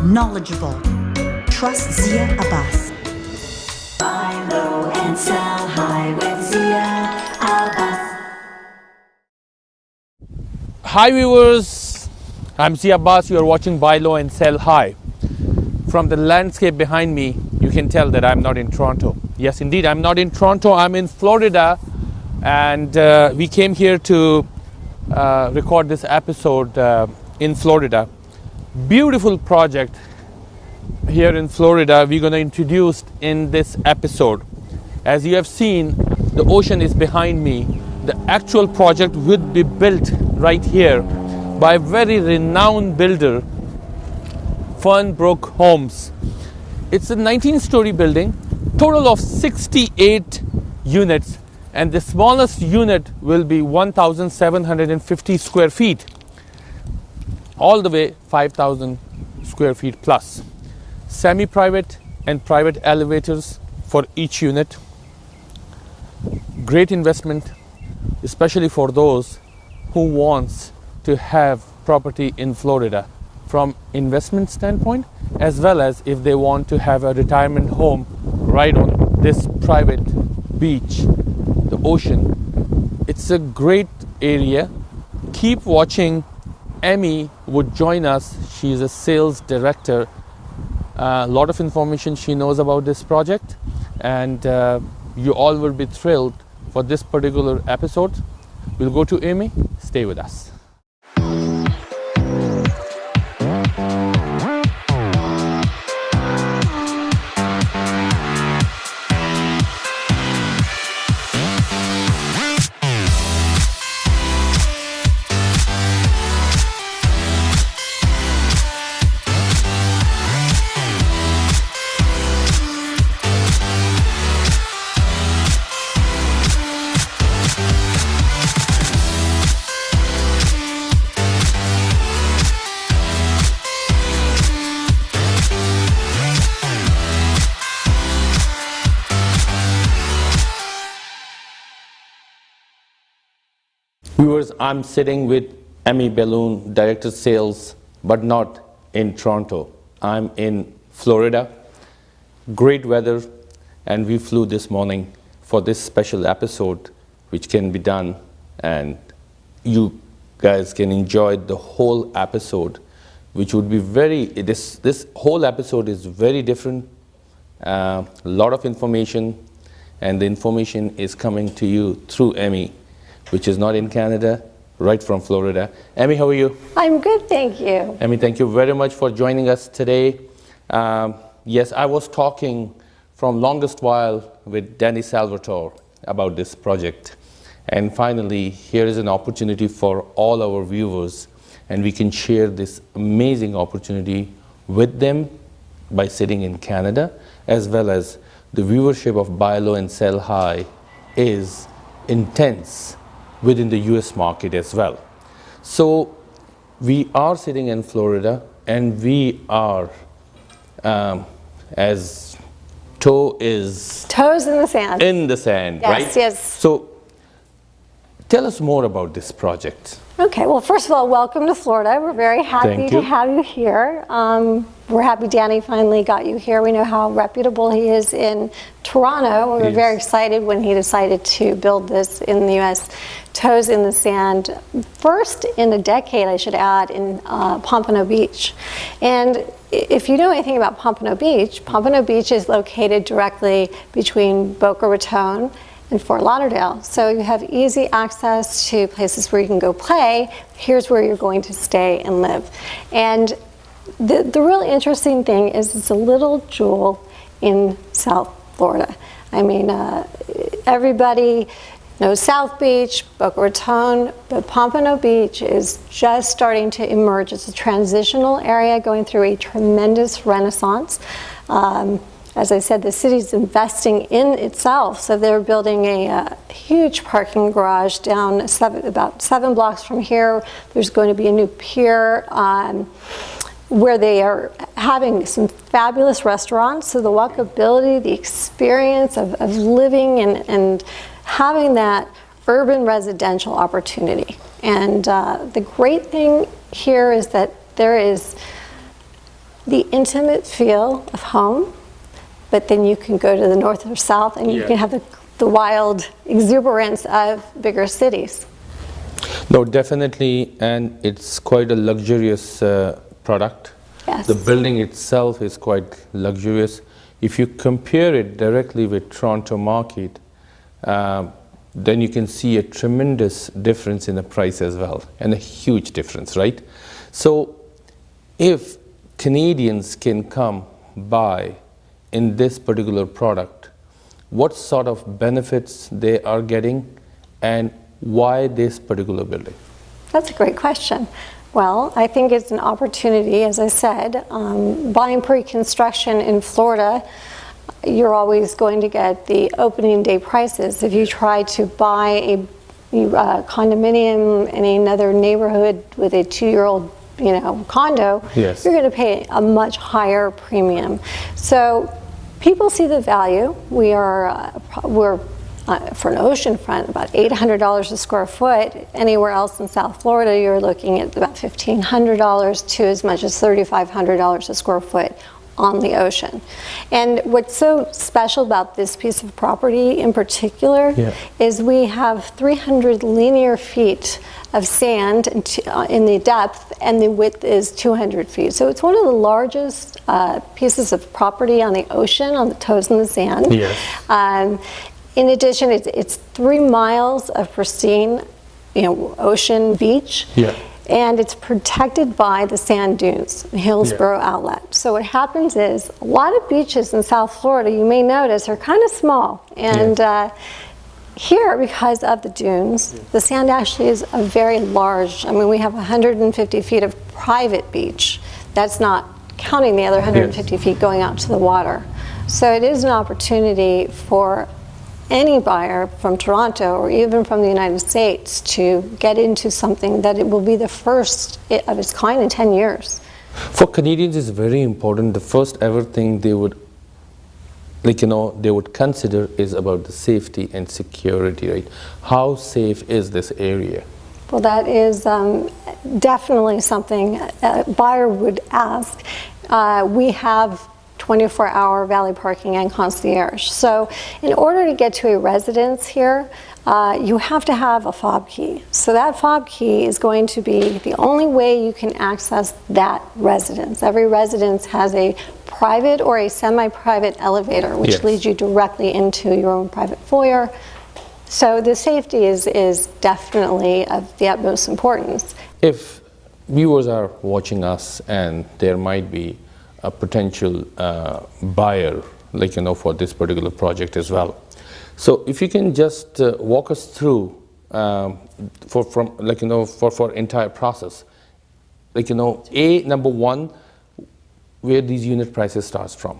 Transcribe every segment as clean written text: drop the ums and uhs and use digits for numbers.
knowledgeable. Trust Zia Abbas. Buy low and sell high with Zia Abbas. Hi viewers, I'm Zia Abbas. You are watching Buy Low and Sell High. From the landscape behind me, you can tell that I'm not in Toronto. Yes, indeed, I'm not in Toronto. I'm in Florida, and we came here to record this episode in Florida. Beautiful project here in Florida we're going to introduce in this episode. As you have seen, the ocean is behind me. The actual project would be built right here by a very renowned builder, Fernbrook Homes. It's a 19-story building, total of 68 units, and the smallest unit will be 1,750 square feet, all the way 5,000 square feet plus. Semi-private and private elevators for each unit. Great investment, especially for those who wants to have property in Florida from investment standpoint, as well as if they want to have a retirement home right on this private beach, the ocean. It's a great area. Keep watching. Emmy would join us. She's a sales director. A lot of information she knows about this project, and you all will be thrilled for this particular episode. We'll go to Amy. Stay with us. Viewers, I'm sitting with Emmy Balloon, Director Sales, but not in Toronto. I'm in Florida. Great weather, and we flew this morning for this special episode, which can be done, and you guys can enjoy the whole episode, which would be this whole episode is very different. A lot of information, and the information is coming to you through Emmy, which is not in Canada, right from Florida. Emmy, how are you? I'm good, thank you. Emmy, thank you very much for joining us today. Yes, I was talking from longest while with Danny Salvatore about this project. And finally, here is an opportunity for all our viewers, and we can share this amazing opportunity with them by sitting in Canada, as well as the viewership of Buy Low and Sell High is intense within the US market as well. So we are sitting in Florida, and we are, as toes in the sand. In the sand, Yes, right? yes. So tell us more about this project. Okay, well, first of all, welcome to Florida. We're very happy Thank to you. have you here. We're happy Danny finally got you here. We know how reputable he is in Toronto. We were Yes. very excited when he decided to build this in the US. Toes in the sand, first in a decade, I should add, in Pompano Beach. And if you know anything about Pompano Beach is located directly between Boca Raton and Fort Lauderdale. So you have easy access to places where you can go play. Here's where you're going to stay and live. And the really interesting thing is it's a little jewel in South Florida. I mean, everybody knows South Beach, Boca Raton, but Pompano Beach is just starting to emerge. It's a transitional area going through a tremendous renaissance. As I said, the city's investing in itself, so they're building a huge parking garage down about 7 blocks from here. There's going to be a new pier where they are having some fabulous restaurants, so the walkability, the experience of living and having that urban residential opportunity. And the great thing here is that there is the intimate feel of home, but then you can go to the north or south and you can have the wild exuberance of bigger cities. No, definitely, and it's quite a luxurious product. Yes. The building itself is quite luxurious. If you compare it directly with Toronto market, then you can see a tremendous difference in the price as well, and a huge difference, right? So if Canadians can come buy in this particular product, what sort of benefits they are getting, and why this particular building? That's a great question. Well, I think it's an opportunity, as I said. Buying pre-construction in Florida, you're always going to get the opening day prices. If you try to buy a condominium in another neighborhood with a 2-year-old condo, Yes. you're going to pay a much higher premium. So people see the value. We're for an oceanfront, about $800 a square foot. Anywhere else in South Florida, you're looking at about $1,500 to as much as $3,500 a square foot on the ocean. And what's so special about this piece of property in particular is we have 300 linear feet of sand in the depth, and the width is 200 feet. So it's one of the largest pieces of property on the ocean, on the toes in the sand. Yes. In addition, it's 3 miles of pristine, ocean beach. Yeah. And it's protected by the sand dunes, Hillsborough Outlet. So what happens is, a lot of beaches in South Florida, you may notice, are kind of small. And here, because of the dunes, the sand actually is a very large, we have 150 feet of private beach. That's not counting the other 150 feet going out to the water. So it is an opportunity for any buyer from Toronto or even from the United States to get into something that it will be the first of its kind in 10 years. For Canadians, it's very important. The first ever thing they would, they would consider is about the safety and security, right? How safe is this area? Well, that is definitely something a buyer would ask. We have 24-hour valet parking and concierge. So in order to get to a residence here, you have to have a fob key. So that fob key is going to be the only way you can access that residence. Every residence has a private or a semi-private elevator, which leads you directly into your own private foyer. So the safety is definitely of the utmost importance. If viewers are watching us and there might be a potential buyer, for this particular project as well. So if you can just walk us through for entire process, number one, where these unit prices starts from,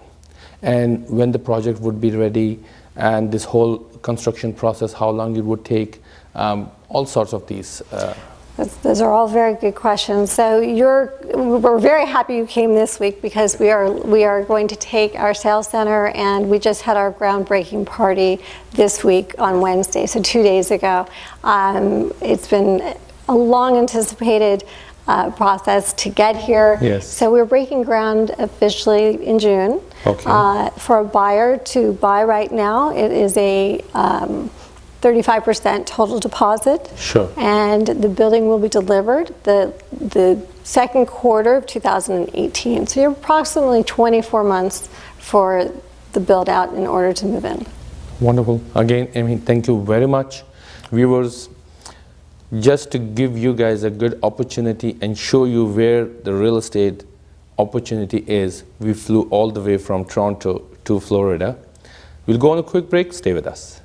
and when the project would be ready, and this whole construction process, how long it would take, all sorts of these. Those are all very good questions. So we're very happy you came this week, because we are going to take our sales center, and we just had our groundbreaking party this week on Wednesday, so 2 days ago. It's been a long anticipated process to get here. Yes. So we're breaking ground officially in June. Okay. For a buyer to buy right now, it is a 35% total deposit. Sure. And the building will be delivered the second quarter of 2018. So you're approximately 24 months for the build out in order to move in. Wonderful. Again, thank you very much. Viewers, just to give you guys a good opportunity and show you where the real estate opportunity is, we flew all the way from Toronto to Florida. We'll go on a quick break. Stay with us.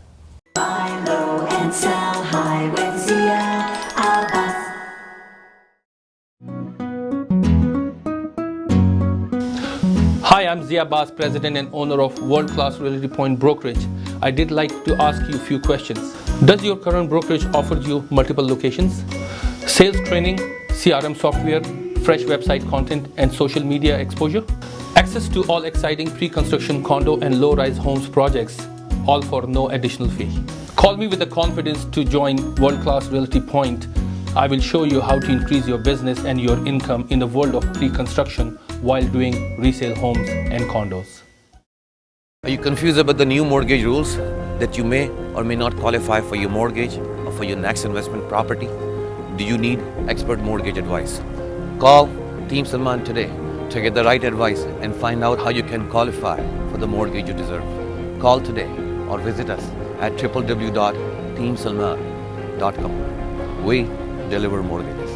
Buy low and sell high with Zia Abbas. Hi, I'm Zia Abbas, President and owner of World Class Realty Point Brokerage. I did like to ask you a few questions. Does your current brokerage offer you multiple locations, sales training, CRM software, fresh website content, and social media exposure? Access to all exciting pre-construction condo and low-rise homes projects, all for no additional fee. Call me with the confidence to join World Class Realty Point. I will show you how to increase your business and your income in the world of pre-construction while doing resale homes and condos. Are you confused about the new mortgage rules that you may or may not qualify for your mortgage or for your next investment property? Do you need expert mortgage advice? Call Team Salman today to get the right advice and find out how you can qualify for the mortgage you deserve. Call today or visit us at www.teamsalman.com. We deliver mortgages.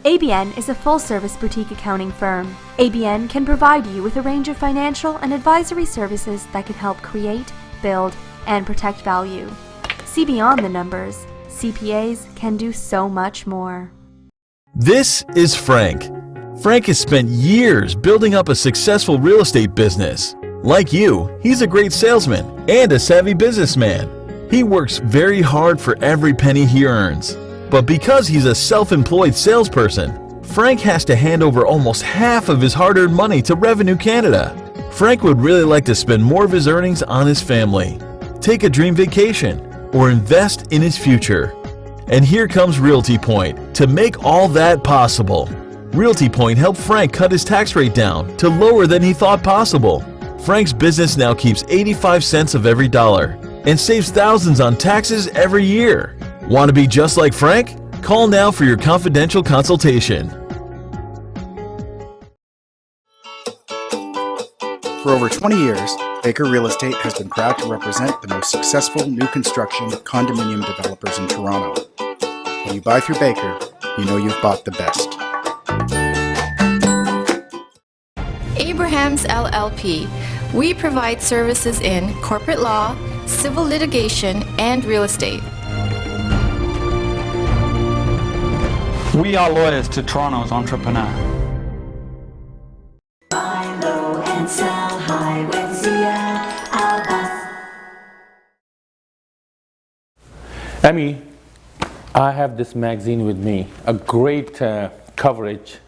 ABN is a full-service boutique accounting firm. ABN can provide you with a range of financial and advisory services that can help create, build, and protect value. See beyond the numbers. CPAs can do so much more. This is Frank. Frank has spent years building up a successful real estate business. Like you, he's a great salesman and a savvy businessman. He works very hard for every penny he earns. But because he's a self-employed salesperson, Frank has to hand over almost half of his hard-earned money to Revenue Canada. Frank would really like to spend more of his earnings on his family, take a dream vacation, or invest in his future. And here comes Realty Point to make all that possible. Realty Point helped Frank cut his tax rate down to lower than he thought possible. Frank's business now keeps 85 cents of every dollar and saves thousands on taxes every year. Want to be just like Frank? Call now for your confidential consultation. For over 20 years, Baker Real Estate has been proud to represent the most successful new construction condominium developers in Toronto. When you buy through Baker, you know you've bought the best. Abrahams LLP. We provide services in corporate law, civil litigation, and real estate. We are lawyers to Toronto's entrepreneur. Buy low and sell high with Zia Abbas. Emmy, I have this magazine with me, a great coverage.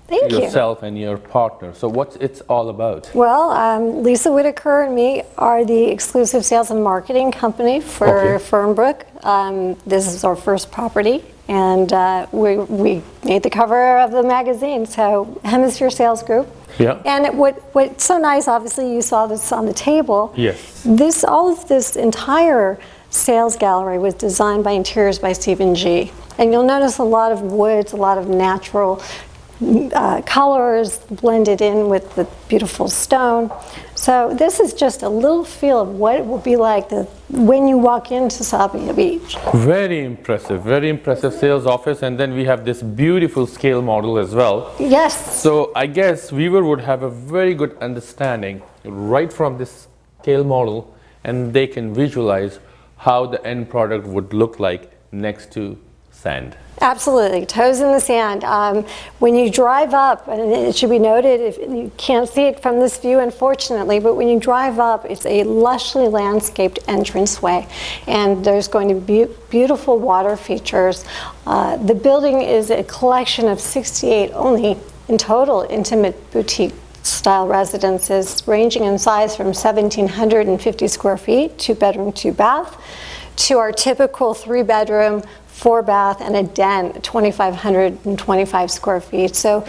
Thank you. Yourself and your partner. So what's it's all about? Well, Lisa Whitaker and me are the exclusive sales and marketing company for Fernbrook. This is our first property, and we made the cover of the magazine. So Hemisphere Sales Group. Yeah. And what's so nice, obviously, you saw this on the table. Yes. All of this entire sales gallery was designed by Interiors by Stephen G. And you'll notice a lot of woods, a lot of natural colors blended in with the beautiful stone. So this is just a little feel of what it will be like when you walk into Sabbia Beach. Very impressive sales office, and then we have this beautiful scale model as well. Yes. So I guess viewer would have a very good understanding right from this scale model, and they can visualize how the end product would look like next to sand. Absolutely, toes in the sand. When you drive up, and it should be noted, if you can't see it from this view, unfortunately, but when you drive up, it's a lushly landscaped entranceway, and there's going to be beautiful water features. The building is a collection of 68 only in total intimate boutique style residences, ranging in size from 1,750 square feet, 2-bedroom, 2-bath, to our typical 3-bedroom, 4-bath, and a den, 2,525 square feet. So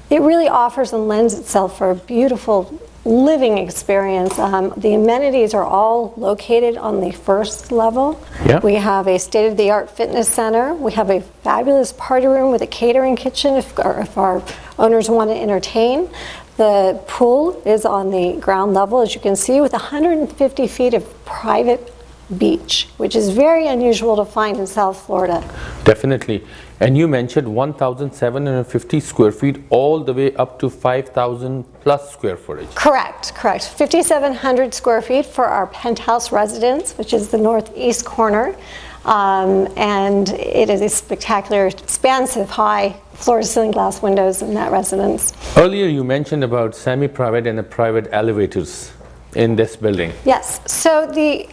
it really offers and lends itself for a beautiful living experience. The amenities are all located on the first level. Yeah. We have a state-of-the-art fitness center. We have a fabulous party room with a catering kitchen if our owners want to entertain. The pool is on the ground level, as you can see, with 150 feet of private beach, which is very unusual to find in South Florida. Definitely. And you mentioned 1,750 square feet all the way up to 5,000 plus square footage. Correct. 5,700 square feet for our penthouse residence, which is the northeast corner. And it is a spectacular, expansive, high floor-to-ceiling glass windows in that residence. Earlier you mentioned about semi-private and private elevators in this building. Yes. So the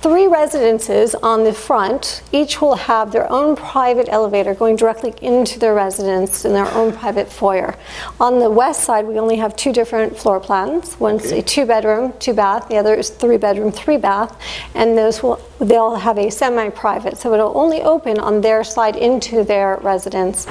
3 residences on the front, each will have their own private elevator going directly into their residence in their own private foyer. On the west side, we only have 2 different floor plans. One's a 2-bedroom, 2-bath. The other is 3-bedroom, 3-bath. And they'll have a semi-private. So it'll only open on their side into their residence.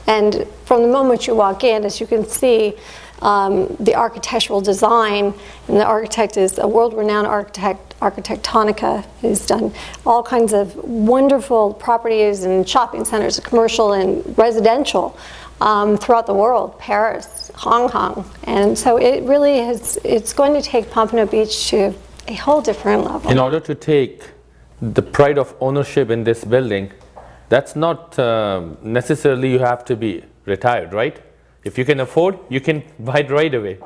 And from the moment you walk in, as you can see, the architectural design, and the architect is a world-renowned architectonica, who's done all kinds of wonderful properties and shopping centers, commercial and residential, throughout the world, Paris, Hong Kong. And so it really it's going to take Pompano Beach to a whole different level. In order to take the pride of ownership in this building, that's not necessarily you have to be retired, right? If you can afford, you can buy it right away.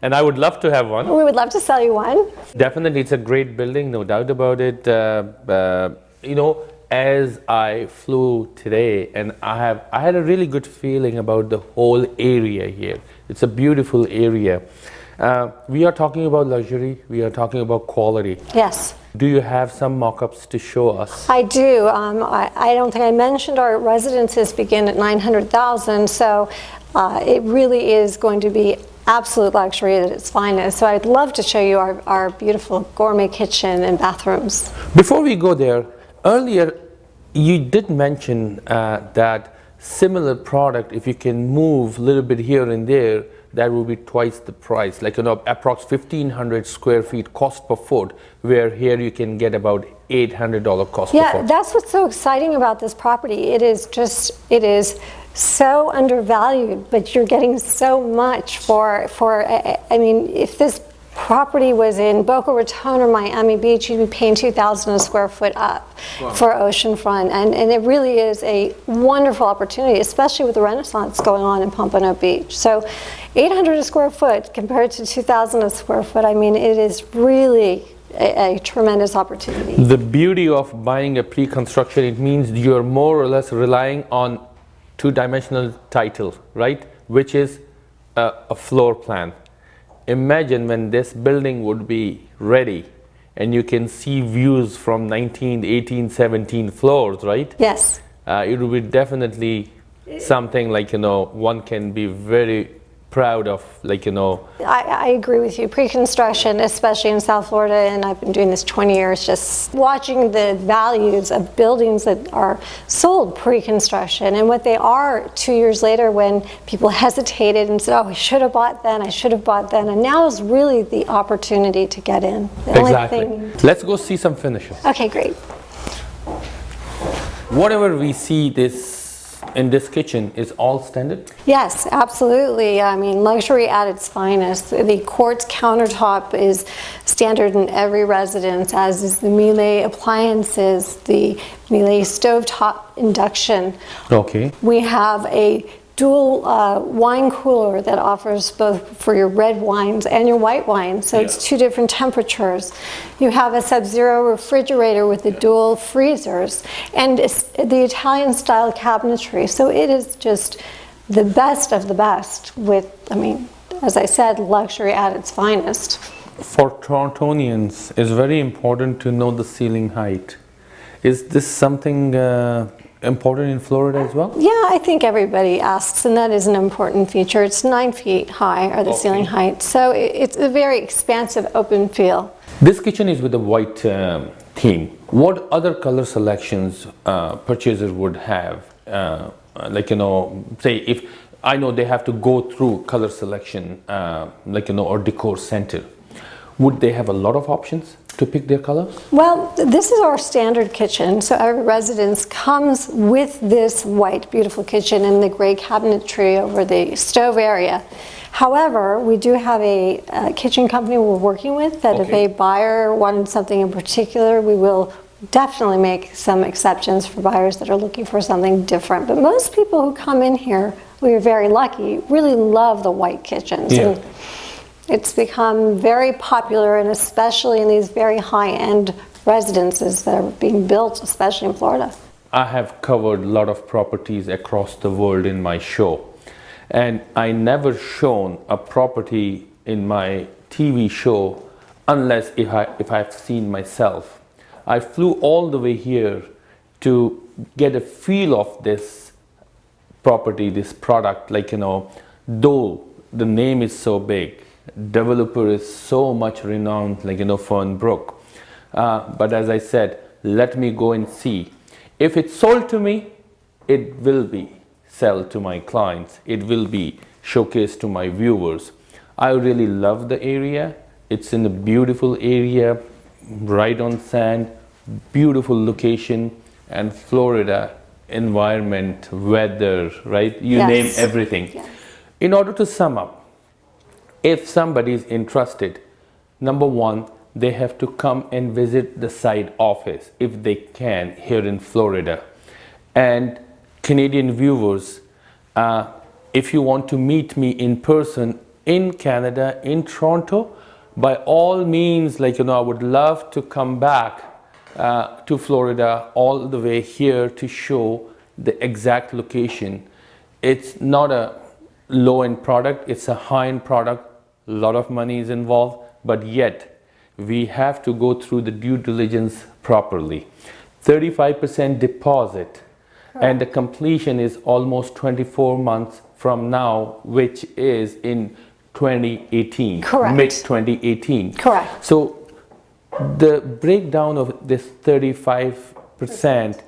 And I would love to have one. We would love to sell you one. Definitely, it's a great building, no doubt about it. You know, as I flew today, and I had a really good feeling about the whole area here. It's a beautiful area. We are talking about luxury. We are talking about quality. Yes. Do you have some mock-ups to show us? I do. I don't think I mentioned our residences begin at $900,000, so it really is going to be absolute luxury at its finest. So I'd love to show you our beautiful gourmet kitchen and bathrooms. Before we go there, earlier you did mention that similar product, if you can move a little bit here and there, that will be twice the price, like approx 1,500 square feet cost per foot, where here you can get about $800 cost per foot. Yeah, that's what's so exciting about this property. It is so undervalued, but you're getting so much for I mean, if this property was in Boca Raton or Miami Beach, you'd be paying $2,000 a square foot up for oceanfront. And it really is a wonderful opportunity, especially with the Renaissance going on in Pompano Beach. So $800 a square foot compared to $2,000 a square foot, I mean, it is really a tremendous opportunity. The beauty of buying a pre-construction, it means you're more or less relying on 2-dimensional title, right? Which is a floor plan. Imagine when this building would be ready and you can see views from 19, 18, 17 floors, right? Yes. It would be definitely something like, one can be very proud of, I agree with you. Pre-construction, especially in South Florida, and I've been doing this 20 years, just watching the values of buildings that are sold pre-construction and what they are 2 years later when people hesitated and said, oh, I should have bought then, and now is really the opportunity to get in. Exactly. Let's go see some finishes. Okay, great. Whatever we see in this kitchen is all standard? Yes, absolutely. I mean, luxury at its finest. The quartz countertop is standard in every residence, as is the Miele appliances, the Miele stovetop induction. Okay. We have a dual wine cooler that offers both for your red wines and your white wines, so it's 2 different temperatures. You have a Sub-Zero refrigerator with the dual freezers and the Italian style cabinetry, so it is just the best of the best with, I mean, as I said, luxury at its finest. For Torontonians, it's very important to know the ceiling height. Is this something important in Florida as well? Yeah, I think everybody asks, and that is an important feature. It's 9 feet high, or the ceiling height, so it's a very expansive open feel. This kitchen is with a white theme. What other color selections purchasers would have? Say if I know they have to go through color selection, or decor center, would they have a lot of options to pick their colors? Well, this is our standard kitchen, so every residence comes with this white, beautiful kitchen and the gray cabinetry over the stove area. However, we do have a kitchen company we're working with that if a buyer wanted something in particular, we will definitely make some exceptions for buyers that are looking for something different. But most people who come in here, we are very lucky, really love the white kitchens. Yeah. And it's become very popular, and especially in these very high-end residences that are being built, especially in Florida. I have covered a lot of properties across the world in my show, and I never shown a property in my TV show unless if I've seen myself. I flew all the way here to get a feel of this property, this product, like, though the name is so big, developer is so much renowned, like, Fernbrook. But as I said, let me go and see. If it's sold to me, it will be sold to my clients. It will be showcased to my viewers. I really love the area. It's in a beautiful area, right on sand, beautiful location, and Florida environment, weather, right? You Yes. name everything. Yes. In order to sum up, if somebody is interested, number one, they have to come and visit the site office if they can here in Florida. And Canadian viewers, if you want to meet me in person in Canada, in Toronto, by all means, like, I would love to come back to Florida all the way here to show the exact location. It's not a low-end product, it's a high-end product. A lot of money is involved, but yet we have to go through the due diligence properly. 35% deposit, and the completion is almost 24 months from now, which is in 2018. Correct. Mid 2018. Correct. So the breakdown of this 35%,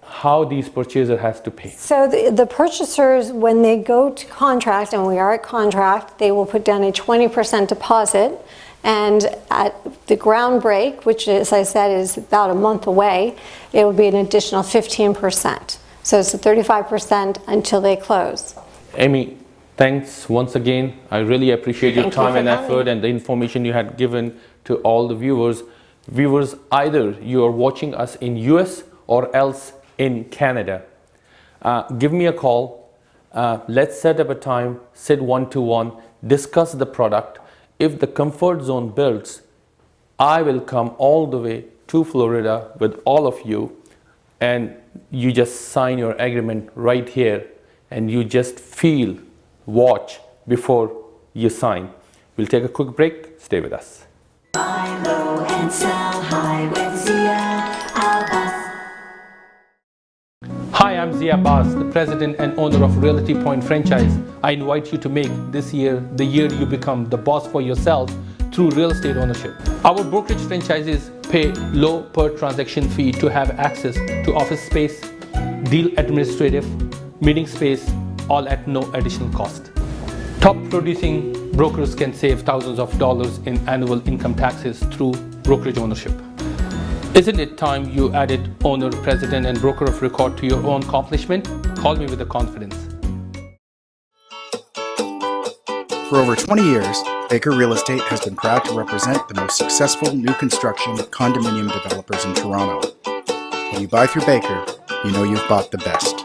how these purchaser has to pay. So the purchasers, when they go to contract, and we are at contract, they will put down a 20% deposit, and at the ground break, which, as I said, is about a month away, it will be an additional 15%. So it's a 35% until they close. Amy, thanks once again. I really appreciate your Thank you time for and coming. effort and the information you had given to all the viewers. Viewers, either you are watching us in US or else in Canada, give me a call. Let's set up a time, sit one-to-one, discuss the product. If the comfort zone builds, I will come all the way to Florida with all of you, and you just sign your agreement right here, and you just feel, watch before you sign. We'll take a quick break. Stay with us. Buy low and sell high with Zia Abbas. Hi, I'm Zia Abbas, the president and owner of Realty Point franchise. I invite you to make this year the year you become the boss for yourself through real estate ownership. Our brokerage franchises pay low per transaction fee to have access to office space, deal administrative, meeting space, all at no additional cost. Top producing brokers can save thousands of dollars in annual income taxes through brokerage ownership. Isn't it time you added owner, president, and broker of record to your own accomplishment? Call me with the confidence. For over 20 years, Baker Real Estate has been proud to represent the most successful new construction condominium developers in Toronto. When you buy through Baker, you know you've bought the best.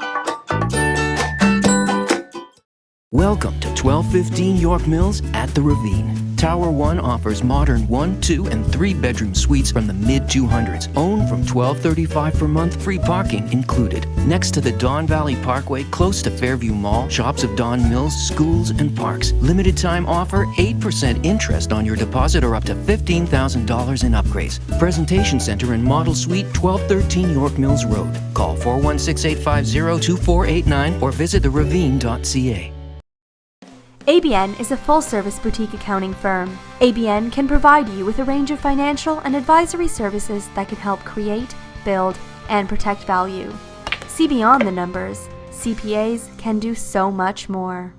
Welcome to 1215 York Mills at the Ravine. Tower 1 offers modern 1, 2, and 3 bedroom suites from the mid-200s. Owned from $12.35 per month, free parking included. Next to the Don Valley Parkway, close to Fairview Mall, shops of Don Mills, schools, and parks. Limited time offer, 8% interest on your deposit or up to $15,000 in upgrades. Presentation Center and Model Suite, 1213 York Mills Road. Call 416-850-2489 or visit theravine.ca. ABN is a full-service boutique accounting firm. ABN can provide you with a range of financial and advisory services that can help create, build, and protect value. See beyond the numbers. CPAs can do so much more.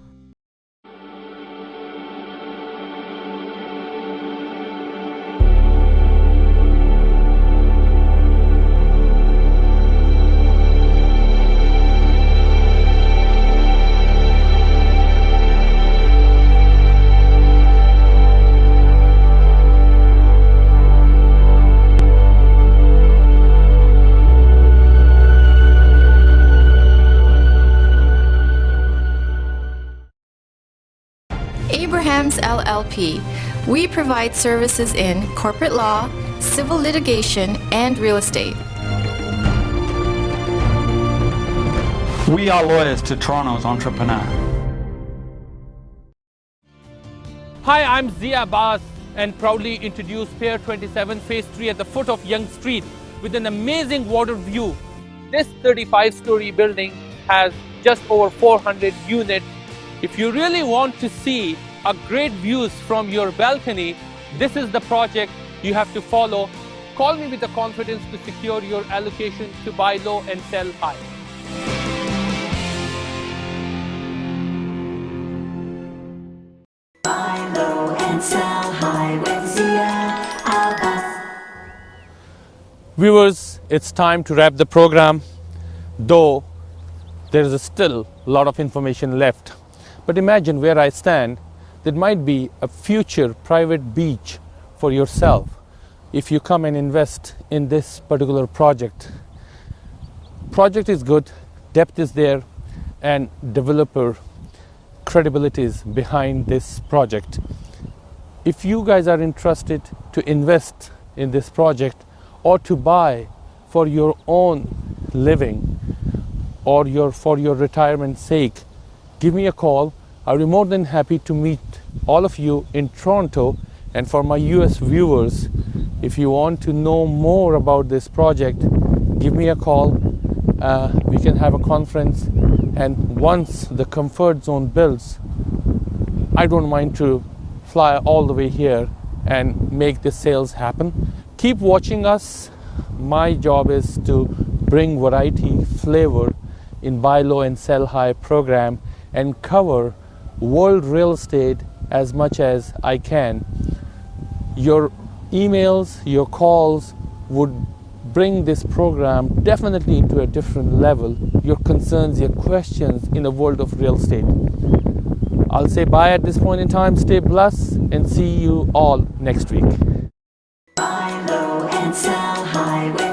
LLP. We provide services in corporate law, civil litigation, and real estate. We are lawyers to Toronto's entrepreneur. Hi, I'm Zia Abbas and proudly introduce Pier 27 Phase 3 at the foot of Yonge Street with an amazing water view. This 35-story building has just over 400 units. If you really want to see a great views from your balcony, this is the project you have to follow. Call me with the confidence to secure your allocation to buy low and sell high. Buy low and sell high with Zia Abbas. Viewers, it's time to wrap the program, though there is still a lot of information left. But imagine where I stand, there might be a future private beach for yourself if you come and invest in this particular project. Project is good, depth is there, and developer credibility is behind this project. If you guys are interested to invest in this project or to buy for your own living or for your retirement sake, give me a call. I'll be more than happy to meet all of you in Toronto. And for my US viewers, if you want to know more about this project, give me a call. We can have a conference, and once the comfort zone builds, I don't mind to fly all the way here and make the sales happen. Keep watching us. My job is to bring variety, flavor in Buy Low and Sell High program and cover world real estate as much as I can. Your emails, your calls would bring this program definitely into a different level. Your concerns, your questions in the world of real estate. I'll say bye at this point in time. Stay blessed and see you all next week. Buy low and sell high with